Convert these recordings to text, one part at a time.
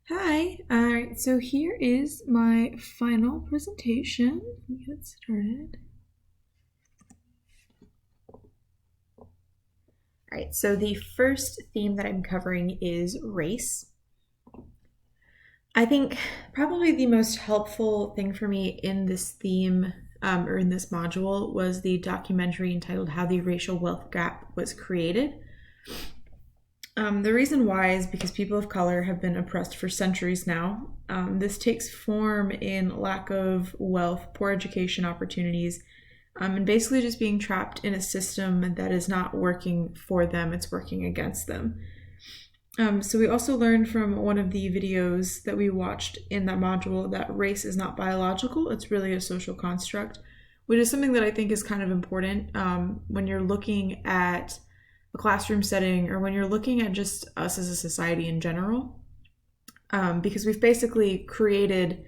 Hi, alright, so here is my final presentation. Let me get started. Alright, so the first theme that I'm covering is race. I think probably the most helpful thing for me in this theme or in this module was the documentary entitled How the Racial Wealth Gap Was Created. The reason why is because people of color have been oppressed for centuries now. This takes form in lack of wealth, poor education opportunities, and basically just being trapped in a system that is not working for them, it's working against them. So we also learned from one of the videos that we watched in that module that race is not biological, it's really a social construct, which is something that I think is kind of important when you're looking at a classroom setting or when you're looking at just us as a society in general. Because we've basically created,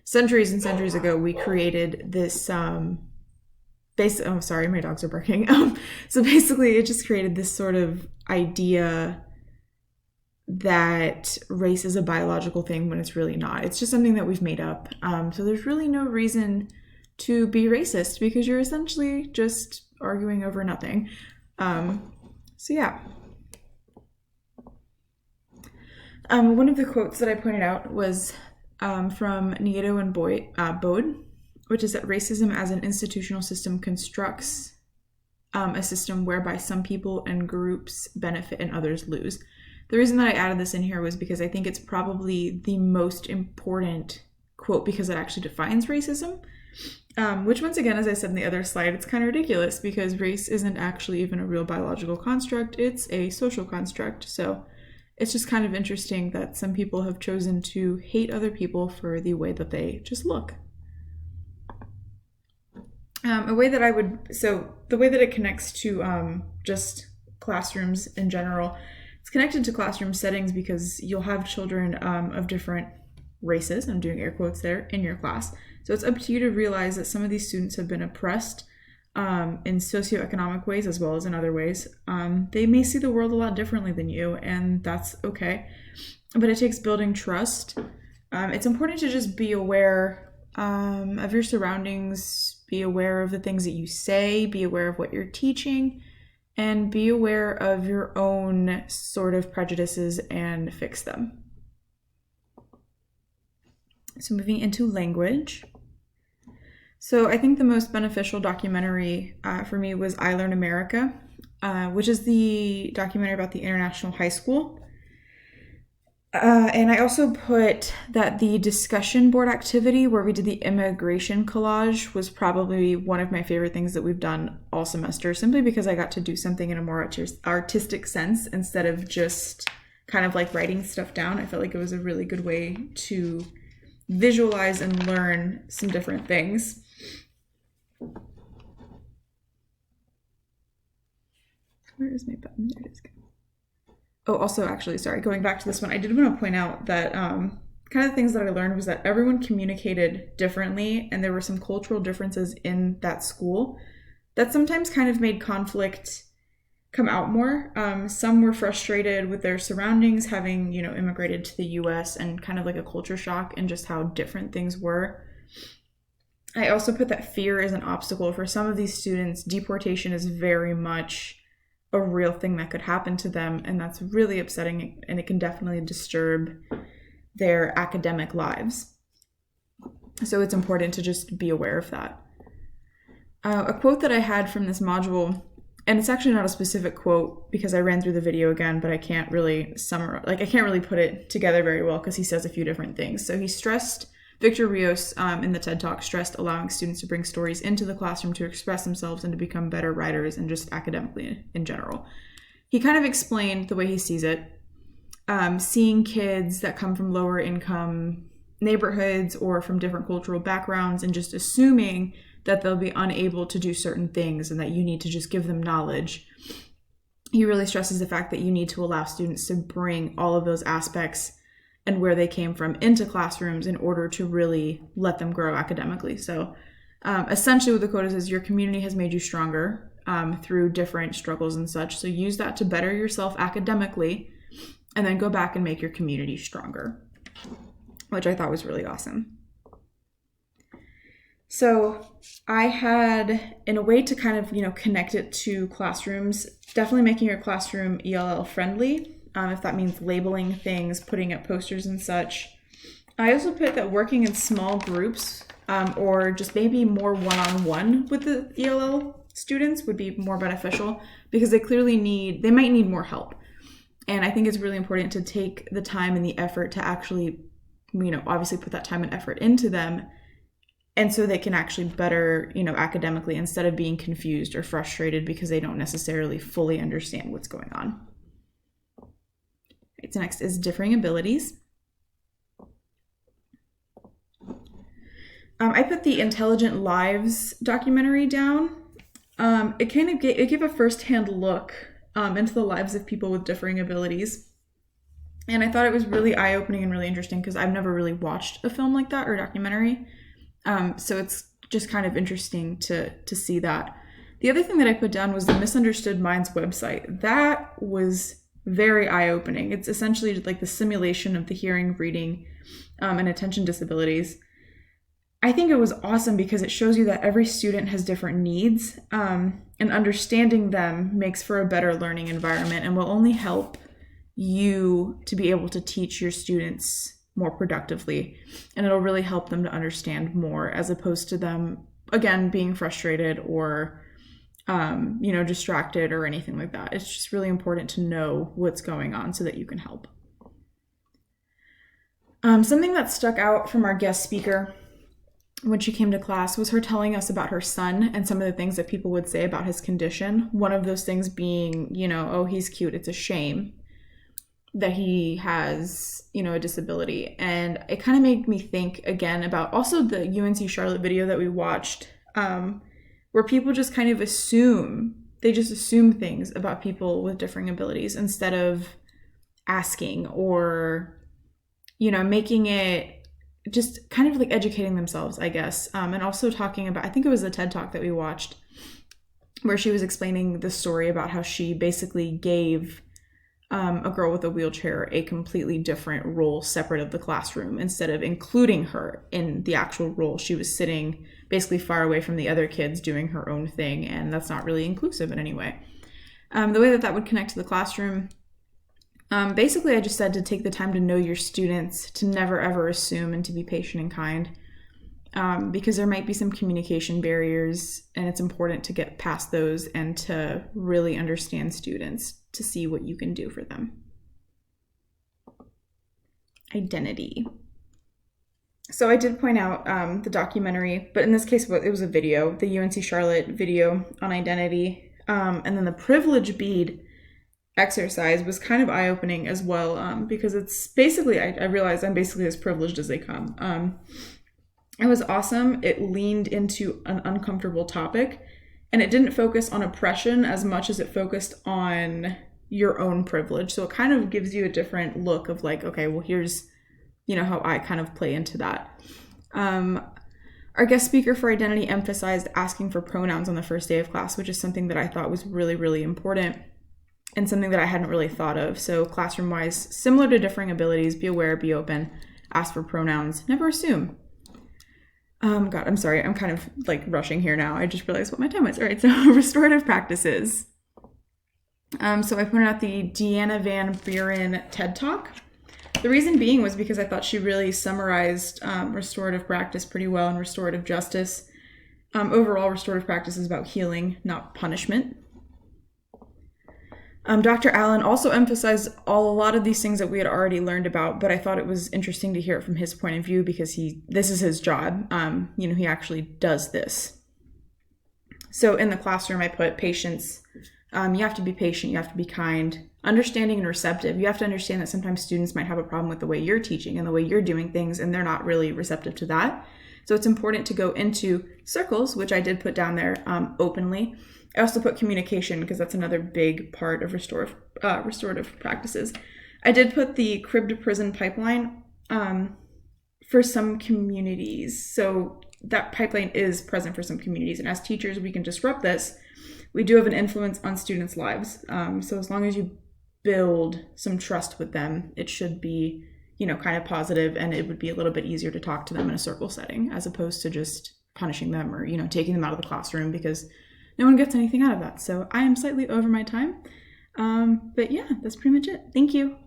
centuries and centuries ago, we created this oh, sorry, my dogs are barking. So basically it just created this sort of idea that race is a biological thing when it's really not. It's just something that we've made up. So there's really no reason to be racist because you're essentially just arguing over nothing. So yeah. One of the quotes that I pointed out was from Nieto and Bode, which is that racism as an institutional system constructs a system whereby some people and groups benefit and others lose. The reason that I added this in here was because I think it's probably the most important quote because it actually defines racism. Which once again, as I said in the other slide, it's kind of ridiculous because race isn't actually even a real biological construct, it's a social construct. So it's just kind of interesting that some people have chosen to hate other people for the way that they just look. The way that it connects to just classrooms in general, it's connected to classroom settings because you'll have children of different races, I'm doing air quotes there, in your class. So it's up to you to realize that some of these students have been oppressed in socioeconomic ways as well as in other ways. They may see the world a lot differently than you, and that's okay. But it takes building trust. It's important to just be aware of your surroundings, be aware of the things that you say, be aware of what you're teaching, and be aware of your own sort of prejudices and fix them. So moving into language. So I think the most beneficial documentary for me was I Learn America, which is the documentary about the International High School. And I also put that the discussion board activity where we did the immigration collage was probably one of my favorite things that we've done all semester, simply because I got to do something in a more artistic sense instead of just kind of like writing stuff down. I felt like it was a really good way to visualize and learn some different things. Where is my button? There it is. Oh, also, actually, sorry, going back to this one, I did want to point out that kind of the things that I learned was that everyone communicated differently, and there were some cultural differences in that school that sometimes kind of made conflict come out more. Some were frustrated with their surroundings, having, immigrated to the US, and kind of like a culture shock and just how different things were. I also put that fear is an obstacle. For some of these students, deportation is very much a real thing that could happen to them, and that's really upsetting, and it can definitely disturb their academic lives. So it's important to just be aware of that. A quote that I had from this module, and it's actually not a specific quote because I ran through the video again, but I can't really I can't really put it together very well because he says a few different things. So he stressed, Victor Rios in the TED Talk stressed allowing students to bring stories into the classroom to express themselves and to become better writers and just academically in general. He kind of explained the way he sees it, seeing kids that come from lower income neighborhoods or from different cultural backgrounds and just assuming that they'll be unable to do certain things and that you need to just give them knowledge. He really stresses the fact that you need to allow students to bring all of those aspects and where they came from into classrooms in order to really let them grow academically. So essentially what the quote is your community has made you stronger through different struggles and such. So use that to better yourself academically and then go back and make your community stronger. which I thought was really awesome. So I had, in a way to kind of, connect it to classrooms, definitely making your classroom ELL friendly, if that means labeling things, putting up posters and such. I also put that working in small groups or just maybe more one-on-one with the ELL students would be more beneficial because they might need more help. And I think it's really important to take the time and the effort to actually, obviously put that time and effort into them. And so they can actually better, academically instead of being confused or frustrated because they don't necessarily fully understand what's going on. Right, so next is differing abilities. I put the Intelligent Lives documentary down. It kind of gave a firsthand look into the lives of people with differing abilities. And I thought it was really eye-opening and really interesting because I've never really watched a film like that or documentary. So it's just kind of interesting to see that. The other thing that I put down was the Misunderstood Minds website. That was very eye-opening. It's essentially like the simulation of the hearing, reading, and attention disabilities. I think it was awesome because it shows you that every student has different needs, and understanding them makes for a better learning environment and will only help you to be able to teach your students more productively, and it'll really help them to understand more as opposed to them, again, being frustrated or distracted or anything like that. It's just really important to know what's going on so that you can help. Something that stuck out from our guest speaker when she came to class was her telling us about her son and some of the things that people would say about his condition. One of those things being, oh, he's cute. It's a shame that he has, a disability. And it kind of made me think again about also the UNC Charlotte video that we watched, where people just kind of assume things about people with differing abilities instead of asking or, making it just kind of like educating themselves, I guess. And also talking about, I think it was a TED Talk that we watched where she was explaining the story about how she basically gave a girl with a wheelchair a completely different role separate of the classroom. Instead of including her in the actual role, she was sitting basically far away from the other kids doing her own thing, and that's not really inclusive in any way. The way that would connect to the classroom, basically I just said to take the time to know your students, to never ever assume, and to be patient and kind, because there might be some communication barriers, and it's important to get past those and to really understand students to see what you can do for them. Identity. So I did point out the documentary, but in this case it was a video, the UNC Charlotte video on identity. And then the privilege bead exercise was kind of eye-opening as well, because it's basically, I realized I'm basically as privileged as they come. It was awesome. It leaned into an uncomfortable topic, and it didn't focus on oppression as much as it focused on your own privilege. So it kind of gives you a different look of like, okay, well, here's, how I kind of play into that. Our guest speaker for identity emphasized asking for pronouns on the first day of class, which is something that I thought was really, really important and something that I hadn't really thought of. So classroom-wise, similar to differing abilities, be aware, be open, ask for pronouns, never assume. God, I'm sorry. I'm kind of like rushing here now. I just realized what my time was. All right, so restorative practices. So I pointed out the Deanna Van Buren TED Talk. The reason being was because I thought she really summarized restorative practice pretty well and restorative justice. Overall, restorative practice is about healing, not punishment. Dr. Allen also emphasized a lot of these things that we had already learned about, but I thought it was interesting to hear it from his point of view because this is his job. He actually does this. So in the classroom, I put patience. You have to be patient. You have to be kind, understanding and receptive. You have to understand that sometimes students might have a problem with the way you're teaching and the way you're doing things, and they're not really receptive to that. So it's important to go into circles, which I did put down there openly. I also put communication because that's another big part of restorative practices. I did put the crib to prison pipeline for some communities. So that pipeline is present for some communities. And as teachers, we can disrupt this. We do have an influence on students' lives. So as long as you build some trust with them, it should be kind of positive, and it would be a little bit easier to talk to them in a circle setting as opposed to just punishing them or, taking them out of the classroom, because no one gets anything out of that. So I am slightly over my time. But yeah, that's pretty much it. Thank you.